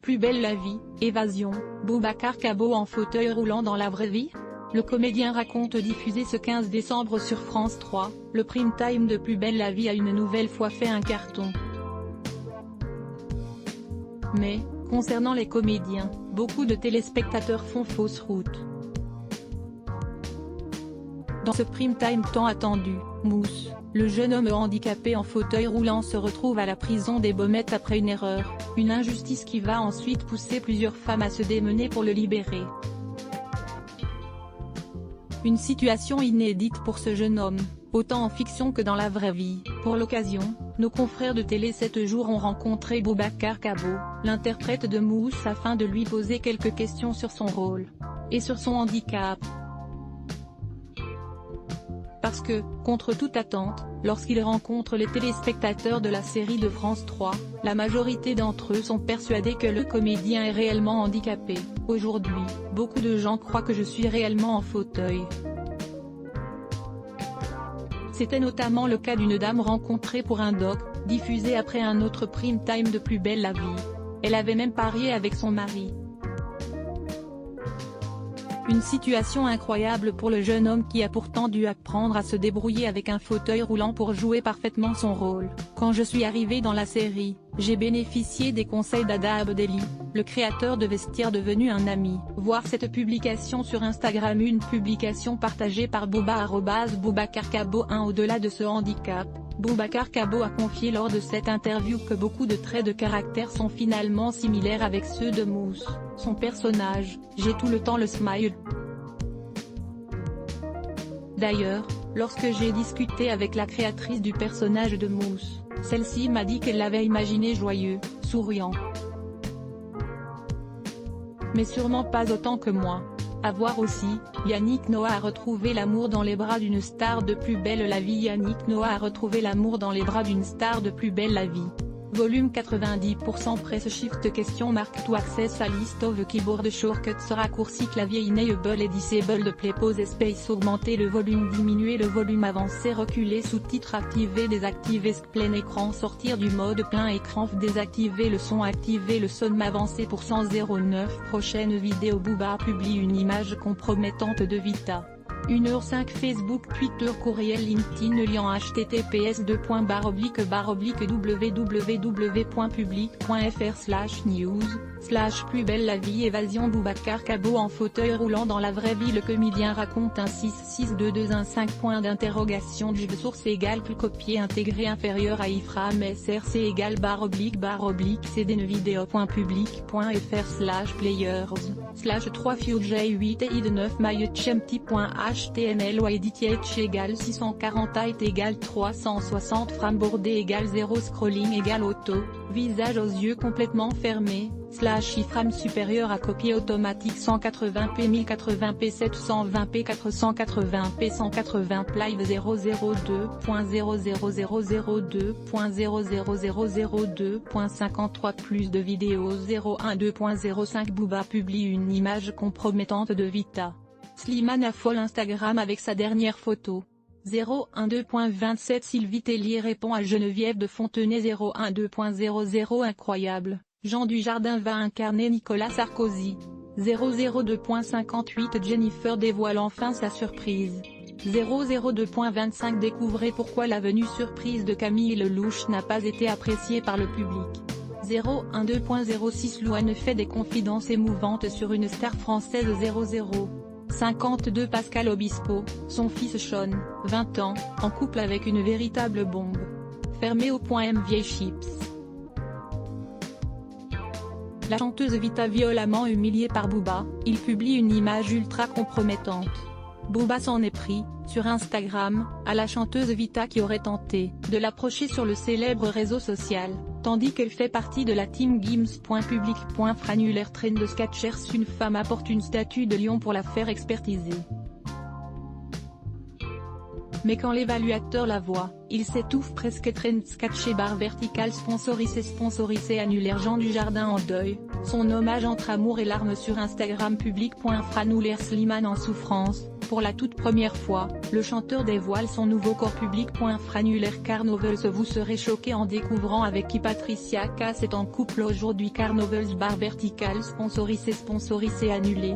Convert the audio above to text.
Plus belle la vie, évasion, Boubacar Kabo en fauteuil roulant dans la vraie vie? Le comédien raconte diffusé ce 15 décembre sur France 3, le prime time de Plus belle la vie a une nouvelle fois fait un carton. Mais, concernant les comédiens, beaucoup de téléspectateurs font fausse route. Dans ce prime time tant attendu, Mousse, le jeune homme handicapé en fauteuil roulant se retrouve à la prison des Baumettes après une erreur, une injustice qui va ensuite pousser plusieurs femmes à se démener pour le libérer. Une situation inédite pour ce jeune homme, autant en fiction que dans la vraie vie. Pour l'occasion, nos confrères de Télé 7 jours ont rencontré Boubacar Kabo, l'interprète de Mousse, afin de lui poser quelques questions sur son rôle et sur son handicap. Parce que, contre toute attente, lorsqu'il rencontre les téléspectateurs de la série de France 3, la majorité d'entre eux sont persuadés que le comédien est réellement handicapé. Aujourd'hui, beaucoup de gens croient que je suis réellement en fauteuil. C'était notamment le cas d'une dame rencontrée pour un doc, diffusé après un autre prime time de Plus belle la vie. Elle avait même parié avec son mari. Une situation incroyable pour le jeune homme qui a pourtant dû apprendre à se débrouiller avec un fauteuil roulant pour jouer parfaitement son rôle. Quand je suis arrivé dans la série, j'ai bénéficié des conseils d'Ada Abdelli, le créateur de Vestiaire devenu un ami. Voir cette publication sur Instagram, une publication partagée par Boubacar Kabo 1. Au-delà de ce handicap, Boubacar Kabo a confié lors de cette interview que beaucoup de traits de caractère sont finalement similaires avec ceux de Mousse, son personnage. J'ai tout le temps le smile. D'ailleurs, lorsque j'ai discuté avec la créatrice du personnage de Mousse, celle-ci m'a dit qu'elle l'avait imaginé joyeux, souriant. Mais sûrement pas autant que moi. À voir aussi, Yannick Noah a retrouvé l'amour dans les bras d'une star de Plus belle la vie. Yannick Noah a retrouvé l'amour dans les bras d'une star de Plus belle la vie. Volume 90% Press Shift question marque to access a list of keyboard shortcuts raccourci clavier enable et disable play pause space augmenter le volume diminuer le volume avancer reculer sous-titres activer désactiver plein écran sortir du mode plein écran désactiver le son avancer pour 109 prochaine vidéo Booba publie une image compromettante de Vita. 1h05 Facebook Twitter courriel LinkedIn lien https://www.public.fr/news/ Plus belle la vie évasion Boubacar Kabo en fauteuil roulant dans la vraie vie. Le comédien raconte un 66215 point d'interrogation du source égale plus copier intégré inférieur à iframe src égale // cdnvideo.public.fr/players/3fuj8 9mychempty.html ou editH égale 640 height égale 360 frame bordé égale 0 scrolling égale auto, visage aux yeux complètement fermés, /iframe supérieur à copier automatique 180p 1080p 720p 480p 180 live 002.00002.00002.53 plus de vidéos 012.05 Booba publie une image compromettante de Vita. Slimane affole Instagram avec sa dernière photo. 012.27 Sylvie Tellier répond à Geneviève de Fontenay 012.00 incroyable, Jean Dujardin va incarner Nicolas Sarkozy. 002.58 Jennifer dévoile enfin sa surprise. 002.25 Découvrez pourquoi la venue surprise de Camille Lelouch n'a pas été appréciée par le public. 012.06 Louane fait des confidences émouvantes sur une star française. 052 Pascal Obispo, son fils Sean, 20 ans, en couple avec une véritable bombe. Fermé au point M vieille chips. La chanteuse Vita violemment humiliée par Booba, il publie une image ultra compromettante. Booba s'en est pris, sur Instagram, à la chanteuse Vita qui aurait tenté de l'approcher sur le célèbre réseau social, tandis qu'elle fait partie de la team Gims.public.franulaire Trend de Skechers. Une femme apporte une statue de lion pour la faire expertiser. Mais quand l'évaluateur la voit, il s'étouffe presque. Trend sketché barre verticale sponsorisé annulaire. Jean Dujardin en deuil, son hommage entre amour et larmes sur Instagram public. Franouler Slimane en souffrance, pour la toute première fois, le chanteur dévoile son nouveau corps public. Franuler Carnovels. Vous serez choqué en découvrant avec qui Patricia Cass est en couple aujourd'hui. Carnovels barre verticale sponsorisé annulé.